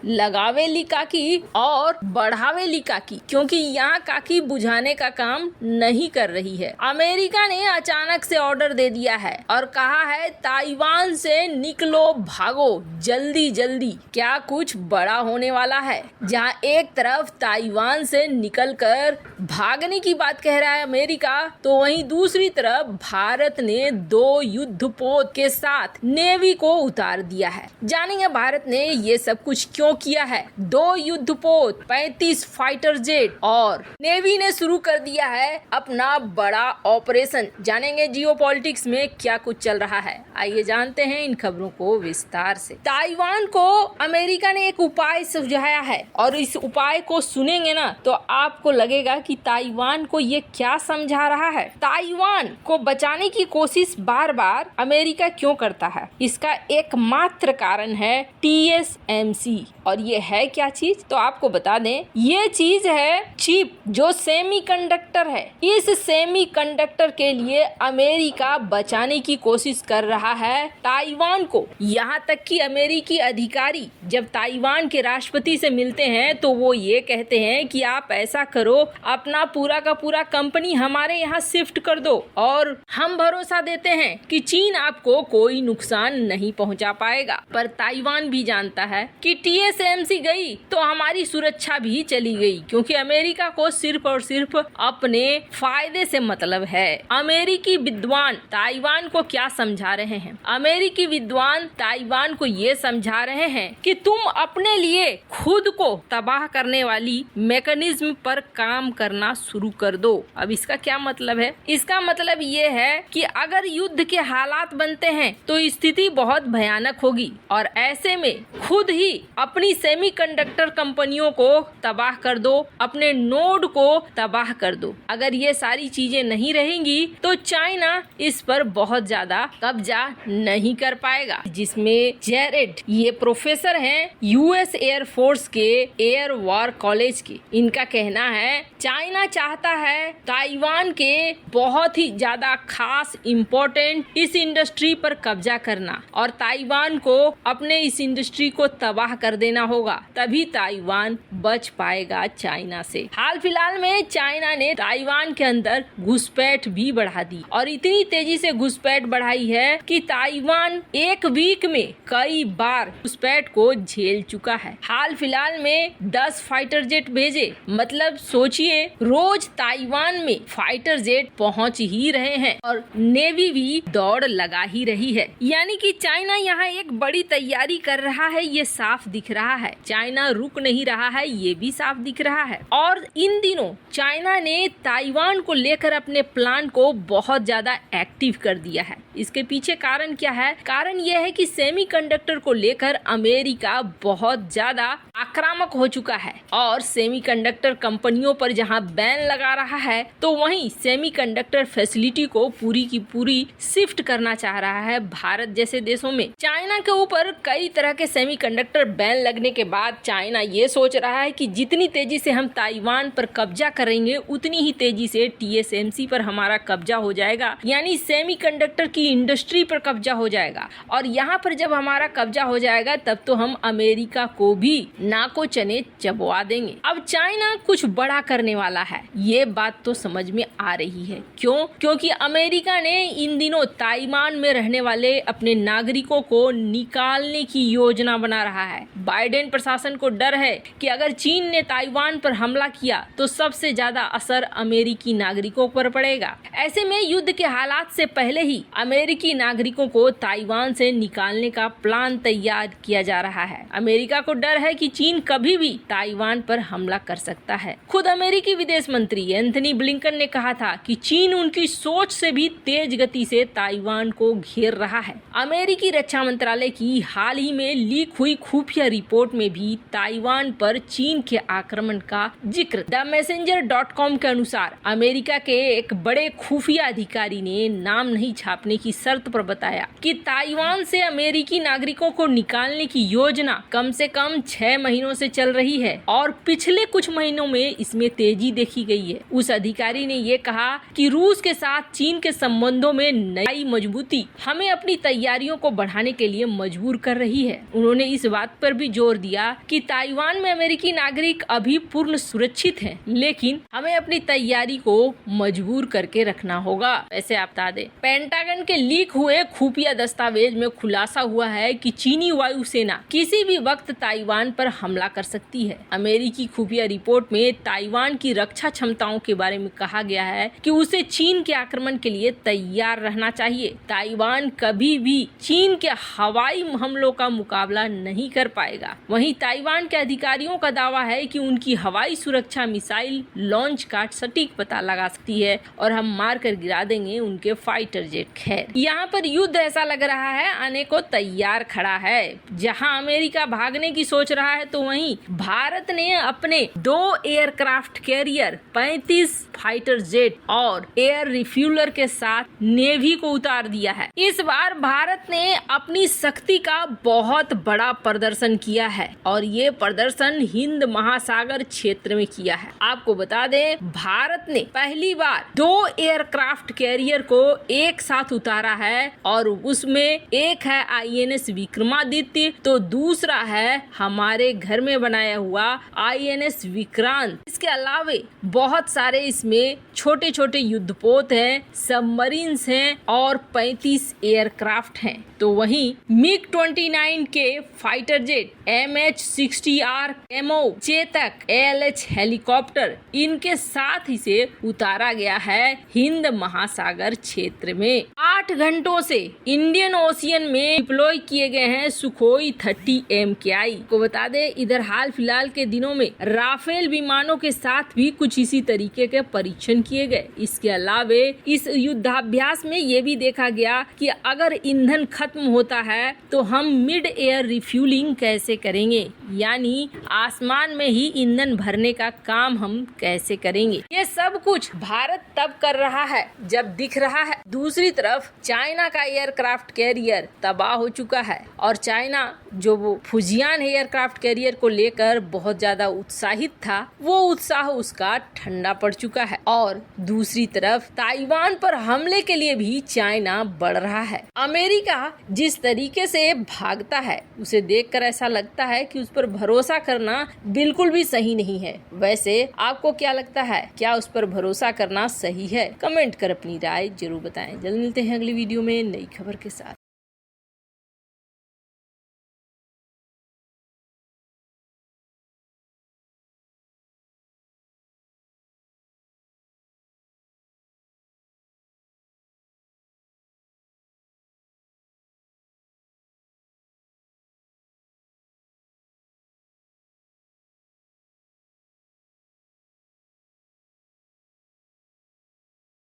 लगावे ली काकी और बढ़ावे ली काकी, क्योंकि यहाँ काकी बुझाने का काम नहीं कर रही है। अमेरिका ने अचानक से ऑर्डर दे दिया है और कहा है ताइवान से निकलो, भागो जल्दी जल्दी। क्या कुछ बड़ा होने वाला है? जहाँ एक तरफ ताइवान से निकलकर भागने की बात कह रहा है अमेरिका, तो वहीं दूसरी तरफ भारत ने 2 युद्धपोत के साथ नेवी को उतार दिया है। जानेंगे भारत ने ये सब कुछ क्यों किया है। 2 युद्धपोत, 35 फाइटर जेट और नेवी ने शुरू कर दिया है अपना बड़ा ऑपरेशन। जानेंगे जियोपॉलिटिक्स में क्या कुछ चल रहा है। आइए जानते हैं इन खबरों को विस्तार से। ताइवान को अमेरिका ने एक उपाय सुझाया है और इस उपाय को सुनेंगे ना तो आपको लगेगा कि ताइवान को ये क्या समझा रहा है। ताइवान को बचाने की कोशिश बार बार अमेरिका क्यों करता है? इसका एकमात्र कारण है TSMC। और ये है क्या चीज? तो आपको बता दें, ये चीज है चिप, जो सेमीकंडक्टर है। इस सेमीकंडक्टर के लिए अमेरिका बचाने की कोशिश कर रहा है ताइवान को। यहाँ तक कि अमेरिकी अधिकारी जब ताइवान के राष्ट्रपति से मिलते हैं तो वो ये कहते हैं कि आप ऐसा करो, अपना पूरा का पूरा कंपनी हमारे यहाँ शिफ्ट कर दो और हम भरोसा देते हैं कि चीन आपको कोई नुकसान नहीं पहुँचा पाएगा। पर ताइवान भी जानता है कि TSMC गई तो हमारी सुरक्षा भी चली गई, क्योंकि अमेरिका को सिर्फ और सिर्फ अपने फायदे से मतलब है। अमेरिकी विद्वान ताइवान को क्या समझा रहे हैं? अमेरिकी विद्वान ताइवान को ये समझा रहे हैं कि तुम अपने लिए खुद को तबाह करने वाली मैकेनिज्म पर काम करना शुरू कर दो। अब इसका क्या मतलब है? इसका मतलब ये है कि अगर युद्ध के हालात बनते हैं तो स्थिति बहुत भयानक होगी और ऐसे में खुद ही अपनी सेमीकंडक्टर कंपनियों को तबाह कर दो, अपने नोड को तबाह कर दो। अगर ये सारी चीजें नहीं रहेंगी तो चाइना इस पर बहुत ज्यादा कब्जा नहीं कर पाएगा। जिसमें जेरेड, ये प्रोफेसर हैं US एयर फोर्स के एयर वॉर कॉलेज के, इनका कहना है चाइना चाहता है ताइवान के बहुत ही ज्यादा खास इम्पोर्टेंट इस इंडस्ट्री पर कब्जा करना और ताइवान को अपने इस इंडस्ट्री को तबाह कर देना होगा, तभी ताइवान बच पाएगा चाइना से। हाल फिलहाल में चाइना ने ताइवान के अंदर घुसपैठ भी बढ़ा दी और इतनी तेजी से घुसपैठ बढ़ाई है कि ताइवान एक वीक में कई बार घुसपैठ को झेल चुका है। हाल फिलहाल में 10 फाइटर जेट भेजे, मतलब सोचिए रोज ताइवान में फाइटर जेट पहुंच ही रहे हैं और नेवी भी दौड़ लगा ही रही है। यानी कि चाइना यहाँ एक बड़ी तैयारी कर रहा है, ये साफ दिख रहा है। चाइना रुक नहीं रहा है, ये भी साफ दिख रहा है। और इन दिनों चाइना ने ताइवान को लेकर अपने प्लान को बहुत ज्यादा एक्टिव कर दिया है। इसके पीछे कारण क्या है? कारण यह है कि सेमीकंडक्टर को लेकर अमेरिका बहुत ज्यादा आक्रामक हो चुका है और सेमीकंडक्टर कंपनियों पर जहां बैन लगा रहा है तो वहीं सेमीकंडक्टर फैसिलिटी को पूरी की पूरी शिफ्ट करना चाह रहा है भारत जैसे देशों में। चाइना के ऊपर कई तरह के सेमीकंडक्टर बैन लगने के बाद चाइना ये सोच रहा है कि जितनी तेजी से हम ताइवान पर कब्जा करेंगे उतनी ही तेजी से TSMC पर हमारा कब्जा हो जाएगा, यानी सेमीकंडक्टर की इंडस्ट्री पर कब्जा हो जाएगा। और यहाँ पर जब हमारा कब्जा हो जाएगा तब तो हम अमेरिका को भी नाको चने चबवा देंगे। अब चाइना कुछ बड़ा करने वाला है, ये बात तो समझ में आ रही है। क्यों? क्योंकि अमेरिका ने इन दिनों ताइवान में रहने वाले अपने नागरिकों को निकालने की योजना बना रहा है। बाइडेन प्रशासन को डर है कि अगर चीन ने ताइवान पर हमला किया तो सबसे ज्यादा असर अमेरिकी नागरिकों पर पड़ेगा। ऐसे में युद्ध के हालात से पहले ही अमेरिकी नागरिकों को ताइवान से निकालने का प्लान तैयार किया जा रहा है। अमेरिका को डर है कि चीन कभी भी ताइवान पर हमला कर सकता है। खुद अमेरिकी विदेश मंत्री एंथनी ब्लिंकन ने कहा था कि चीन उनकी सोच से भी तेज गति से ताइवान को घेर रहा है। अमेरिकी रक्षा मंत्रालय की हाल ही में लीक हुई खुफिया रिपोर्ट में भी ताइवान पर चीन के आक्रमण का जिक्र TheMessenger.com के अनुसार अमेरिका के एक बड़े खुफिया अधिकारी ने नाम नहीं छापने की शर्त पर बताया कि ताइवान से अमेरिकी नागरिकों को निकालने की योजना कम से कम 6 महीनों से चल रही है और पिछले कुछ महीनों में इसमें तेजी देखी गई है। उस अधिकारी ने ये कहा कि रूस के साथ चीन के संबंधों में नई मजबूती हमें अपनी तैयारियों को बढ़ाने के लिए मजबूर कर रही है। उन्होंने इस बात पर भी जोर दिया कि ताइवान में अमेरिकी नागरिक अभी पूर्ण सुरक्षित हैं, लेकिन हमें अपनी तैयारी को मजबूर करके रखना होगा। ऐसे आप बता दें, पेंटागन के लीक हुए खुफिया दस्तावेज में खुलासा हुआ है कि चीनी वायुसेना किसी भी वक्त ताइवान पर हमला कर सकती है। अमेरिकी खुफिया रिपोर्ट में ताइवान की रक्षा क्षमताओं के बारे में कहा गया है कि उसे चीन के आक्रमण के लिए तैयार रहना चाहिए। ताइवान कभी भी चीन के हवाई हमलों का मुकाबला नहीं कर पाएगा। वहीं ताइवान के अधिकारियों का दावा है कि उनकी हवाई सुरक्षा मिसाइल लॉन्च का सटीक पता लगा सकती है और हम मार कर गिरा देंगे उनके फाइटर जेट। खैर, यहाँ पर युद्ध ऐसा लग रहा है आने को तैयार खड़ा है। जहाँ अमेरिका भागने की सोच रहा है तो वहीं भारत ने अपने 2 एयरक्राफ्ट कैरियर, 35 फाइटर जेट और एयर रिफ्यूलर के साथ नेवी को उतार दिया है। इस बार भारत ने अपनी शक्ति का बहुत बड़ा प्रदर्शन किया है और ये प्रदर्शन हिंद महासागर क्षेत्र में किया है। आपको बता दें, भारत ने पहली बार 2 एयरक्राफ्ट कैरियर को एक साथ उतारा है और उसमें एक है INS विक्रमादित्य तो दूसरा है हमारे घर में बनाया हुआ INS विक्रांत। इसके अलावे बहुत सारे इसमें छोटे छोटे युद्धपोत हैं, सबमरीन्स हैं और 35 एयरक्राफ्ट हैं। तो वहीं MiG-29 के fighter jet, MH-60R camo, Chetak, ALH helicopter, इनके साथ इसे उतारा गया है हिंद महासागर क्षेत्र में। 8 घंटों से इंडियन ओशियन में डिप्लॉय किए गए हैं सुखोई 30 MKI। को बता दे, इधर हाल फिलहाल के दिनों में राफेल विमानों के साथ भी कुछ इसी तरीके के परीक्षण किए गए। इसके अलावे इस युद्धाभ्यास में ये भी देखा गया कि अगर ईंधन खत्म होता है तो हम मिड एयर रिफ्यूलिंग कैसे करेंगे, यानी आसमान में ही ईंधन भरने का काम हम कैसे करेंगे। ये सब कुछ भारत तब कर रहा है जब दिख रहा है दूसरी तरफ चाइना का एयरक्राफ्ट कैरियर तबाह हो चुका है और चाइना जो वो फुजियान एयरक्राफ्ट कैरियर को लेकर बहुत ज्यादा उत्साहित था, वो उत्साह उसका ठंडा पड़ चुका है और दूसरी तरफ ताइवान पर हमले के लिए भी चाइना बढ़ रहा है। अमेरिका जिस तरीके से भागता है उसे देखकर ऐसा लगता है कि उस पर भरोसा करना बिल्कुल भी सही नहीं है। वैसे आपको क्या लगता है, क्या उस पर भरोसा करना सही है? कमेंट कर अपनी राय जरूर बताएं। जल्द मिलते हैं अगली वीडियो में नई खबर के साथ।